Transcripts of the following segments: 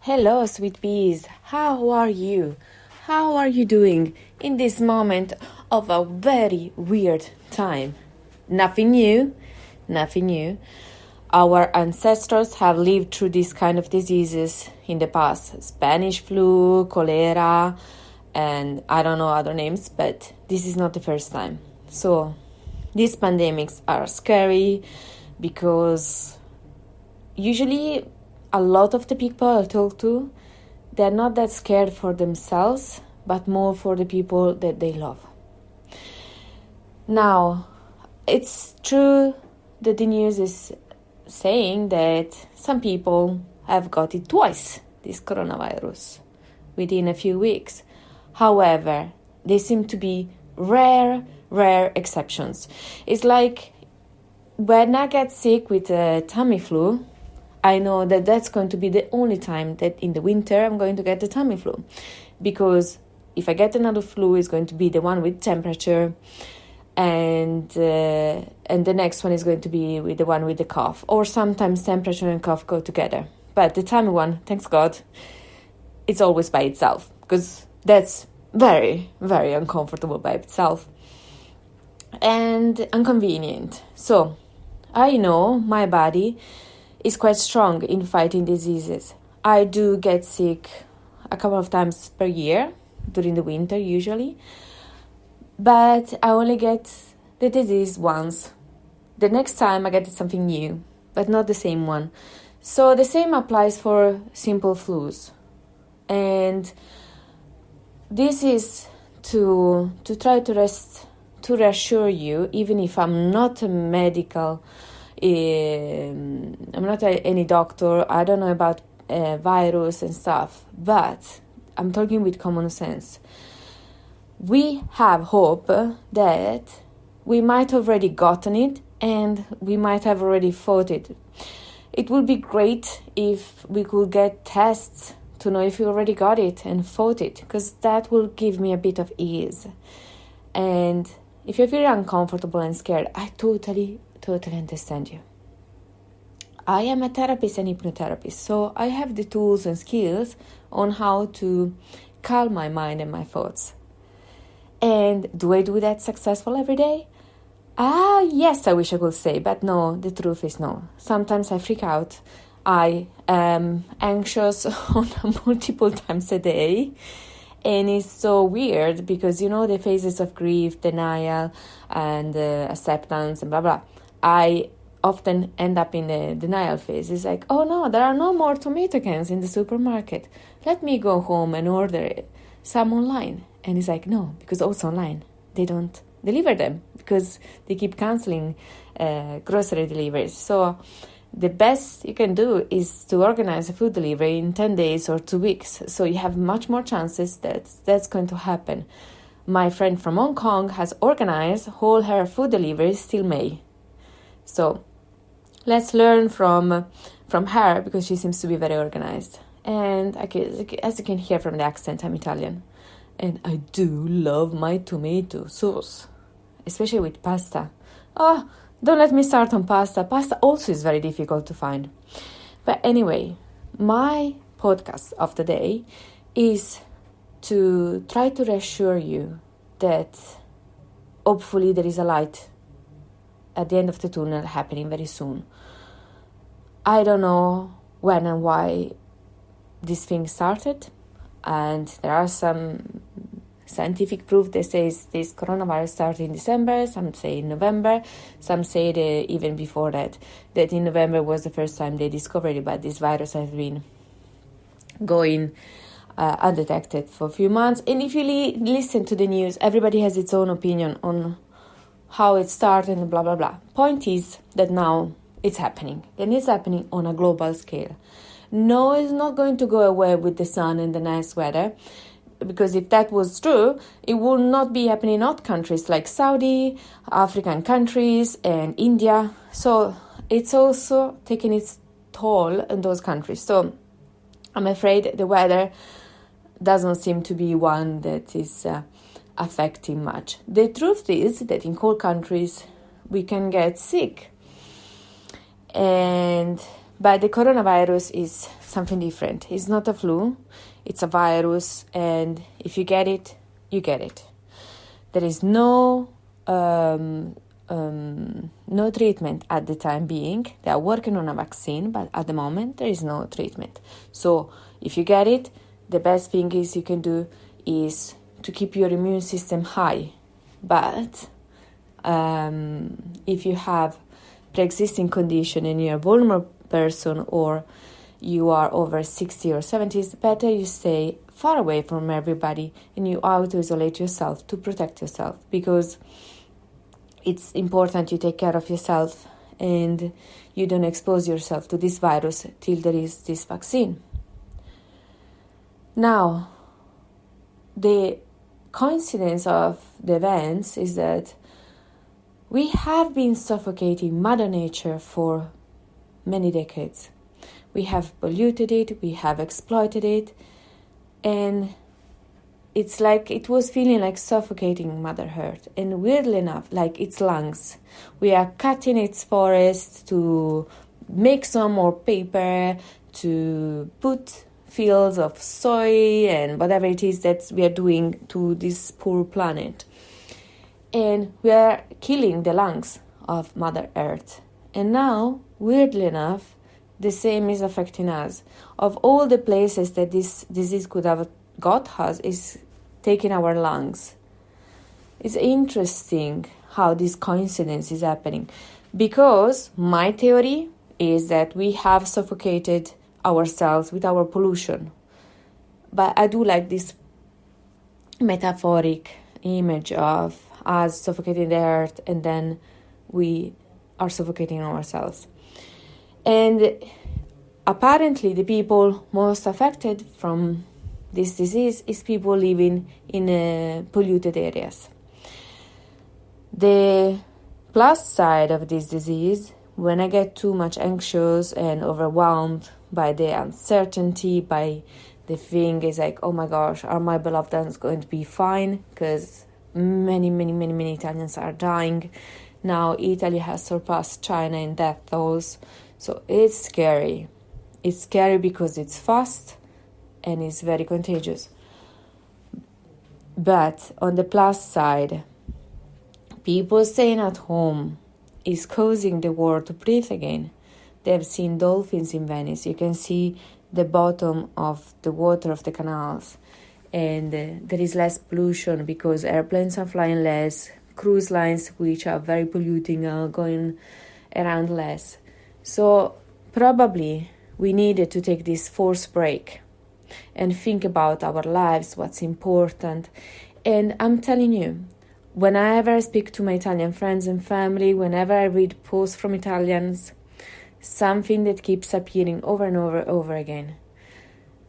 Hello, sweet peas. How are you? How are you doing in this moment of a very weird time? Nothing new, nothing new. Our ancestors have lived through these kind of diseases in the past. Spanish flu, cholera, and I don't know other names, but this is not the first time. So these pandemics are scary because usually a lot of the people I talk to, they're not that scared for themselves, but more for the people that they love. Now, it's true that the news is saying that some people have got it twice, this coronavirus, within a few weeks. However, they seem to be rare exceptions. It's like when I get sick with a tummy flu, I know that that's going to be the only time that in the winter I'm going to get the tummy flu. Because if I get another flu, it's going to be the one with temperature, and the next one is going to be with the one with the cough. Or sometimes temperature and cough go together. But the tummy one, thanks God, it's always by itself. Because that's very uncomfortable by itself. And inconvenient. So, I know my body is quite strong in fighting diseases. I do get sick a couple of times per year, during the winter usually, but I only get the disease once. The next time I get something new, but not the same one. So the same applies for simple flus. And this is to try to reassure you, even if I'm not a medical I'm not any doctor, I don't know about virus and stuff, but I'm talking with common sense. We have hope that we might have already gotten it and we might have already fought it. It would be great if we could get tests to know if we already got it and fought it, because that will give me a bit of ease. And if you feel uncomfortable and scared, I totally understand you. I am a therapist and hypnotherapist, so I have the tools and skills on how to calm my mind and my thoughts. And do I do that successful every day? Yes, I wish I could say, but no, the truth is no. Sometimes I freak out. I am anxious on multiple times a day. And it's so weird because, the phases of grief, denial, and acceptance, and blah, blah. I often end up in the denial phase. It's like, oh no, there are no more tomato cans in the supermarket. Let me go home and order some online. And it's like, no, because also online, they don't deliver them because they keep canceling grocery deliveries. So the best you can do is to organize a food delivery in 10 days or 2 weeks. So you have much more chances that that's going to happen. My friend from Hong Kong has organized all her food deliveries till May. So let's learn from her, because she seems to be very organized. And as you can hear from the accent, I'm Italian. And I do love my tomato sauce, especially with pasta. Oh, don't let me start on pasta. Pasta also is very difficult to find. But anyway, my podcast of the day is to try to reassure you that hopefully there is a light at the end of the tunnel happening very soon. I don't know when and why this thing started, and there are some scientific proof that says this coronavirus started in December, some say in November, some say that even before that in November was the first time they discovered it, but this virus has been going undetected for a few months. And if you listen to the news, everybody has its own opinion on how it started and blah, blah, blah. Point is that now it's happening, and it's happening on a global scale. No, it's not going to go away with the sun and the nice weather, because if that was true, it would not be happening in other countries like Saudi, African countries, and India. So it's also taking its toll in those countries. So I'm afraid the weather doesn't seem to be one that is affecting much. The truth is that in cold countries we can get sick, but the coronavirus is something different. It's not a flu, it's a virus, and if you get it, you get it. There is no treatment at the time being. They are working on a vaccine, but at the moment there is no treatment. So if you get it, the best thing you can do is to keep your immune system high. But if you have pre-existing condition and you're a vulnerable person, or you are over 60 or 70, it's better you stay far away from everybody and you auto-isolate yourself to protect yourself, because it's important you take care of yourself and you don't expose yourself to this virus till there is this vaccine. Now, the coincidence of the events is that we have been suffocating Mother Nature for many decades. We have polluted it, we have exploited it, and it's like it was feeling like suffocating Mother Earth. And weirdly enough, like its lungs, we are cutting its forest to make some more paper, to put fields of soy and whatever it is that we are doing to this poor planet. And we are killing the lungs of Mother Earth. And now, weirdly enough, the same is affecting us. Of all the places that this disease could have got us, is taking our lungs. It's interesting how this coincidence is happening, because my theory is that we have suffocated ourselves with our pollution. But I do like this metaphoric image of us suffocating the earth and then we are suffocating ourselves. And apparently the people most affected from this disease is people living in polluted areas. The plus side of this disease, when I get too much anxious and overwhelmed by the uncertainty, by the thing is like, oh my gosh, are my beloved ones going to be fine? Because many Italians are dying. Now Italy has surpassed China in death tolls. So it's scary. It's scary because it's fast and it's very contagious. But on the plus side, people staying at home is causing the world to breathe again. They've seen dolphins in Venice. You can see the bottom of the water of the canals. And there is less pollution because airplanes are flying less. Cruise lines, which are very polluting, are going around less. So probably we needed to take this forced break and think about our lives, what's important. And I'm telling you, whenever I speak to my Italian friends and family, whenever I read posts from Italians, something that keeps appearing over and over again.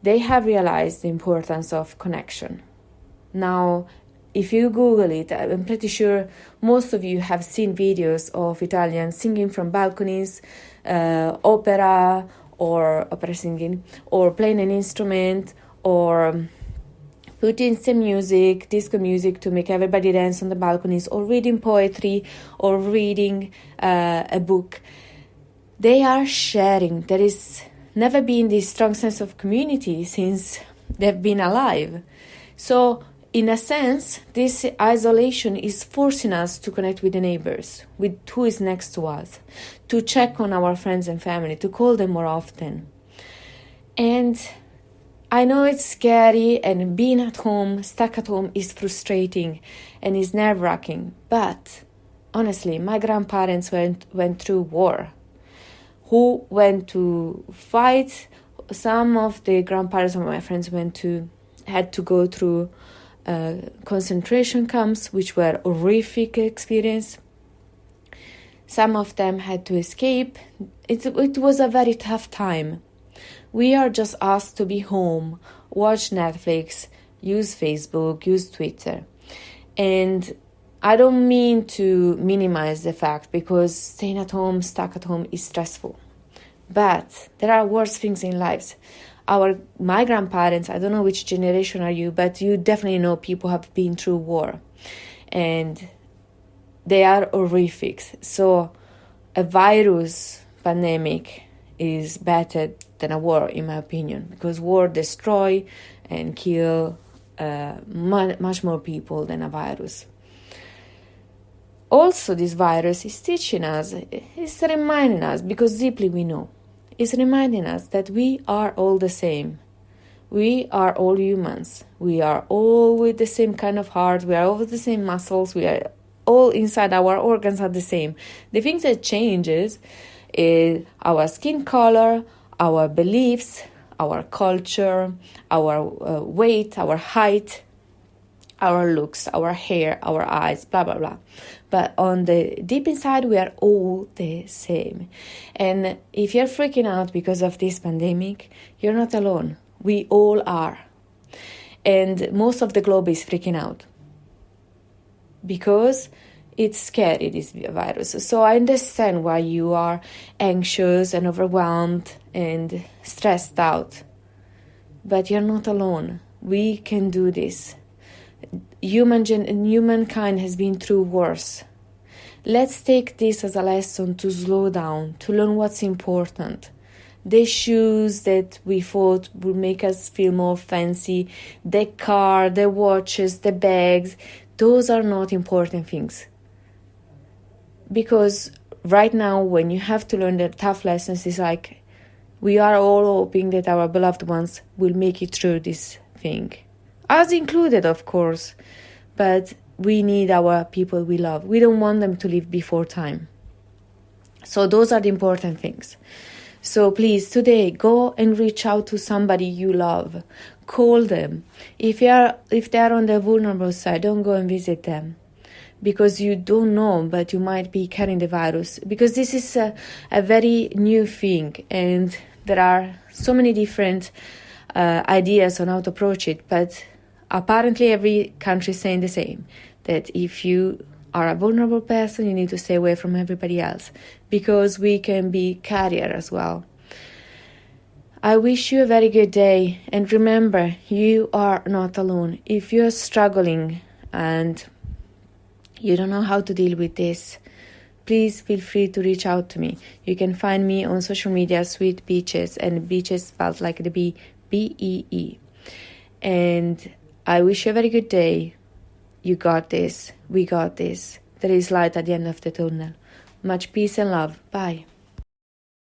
They have realized the importance of connection. Now, if you Google it, I'm pretty sure most of you have seen videos of Italians singing from balconies, opera singing, or playing an instrument, or putting some music, disco music, to make everybody dance on the balconies, or reading poetry, or reading a book. They are sharing. There is never been this strong sense of community since they've been alive. So, in a sense, this isolation is forcing us to connect with the neighbors, with who is next to us, to check on our friends and family, to call them more often. And I know it's scary, and being at home, stuck at home, is frustrating and is nerve-wracking. But honestly, my grandparents went through war. Who went to fight? Some of the grandparents of my friends had to go through concentration camps, which were horrific experience. Some of them had to escape. It was a very tough time. We are just asked to be home, watch Netflix, use Facebook, use Twitter. And I don't mean to minimize the fact, because staying at home, stuck at home, is stressful. But there are worse things in life. My grandparents, I don't know which generation are you, but you definitely know people have been through war. And they are horrific. So a virus pandemic is better than a war, in my opinion, because war destroy and kill much more people than a virus. Also, this virus is teaching us, it's reminding us, because deeply we know, it's reminding us that we are all the same. We are all humans. We are all with the same kind of heart. We are all with the same muscles. We are all inside, our organs are the same. The thing that changes is our skin color, our beliefs, our culture, our weight, our height, our looks, our hair, our eyes, blah, blah, blah. But on the deep inside, we are all the same. And if you're freaking out because of this pandemic, you're not alone. We all are. And most of the globe is freaking out because it's scary, this virus. So I understand why you are anxious and overwhelmed and stressed out. But you're not alone. We can do this. Humankind has been through worse. Let's take this as a lesson to slow down, to learn what's important. The shoes that we thought would make us feel more fancy, the car, the watches, the bags, those are not important things. Because right now, when you have to learn the tough lessons, it's like we are all hoping that our beloved ones will make it through this thing. Us included, of course, but we need our people we love. We don't want them to live before time. So those are the important things. So please, today, go and reach out to somebody you love. Call them. If they are on the vulnerable side, don't go and visit them. Because you don't know, but you might be carrying the virus. Because this is a very new thing, and there are so many different ideas on how to approach it, but apparently every country is saying the same, that if you are a vulnerable person, you need to stay away from everybody else, because we can be carrier as well. I wish you a very good day, and remember, you are not alone. If you're struggling and you don't know how to deal with this, please feel free to reach out to me. You can find me on social media, Sweet Beaches, and Beaches spelled like the B, B-E-E. And I wish you a very good day. You got this. We got this. There is light at the end of the tunnel. Much peace and love. Bye.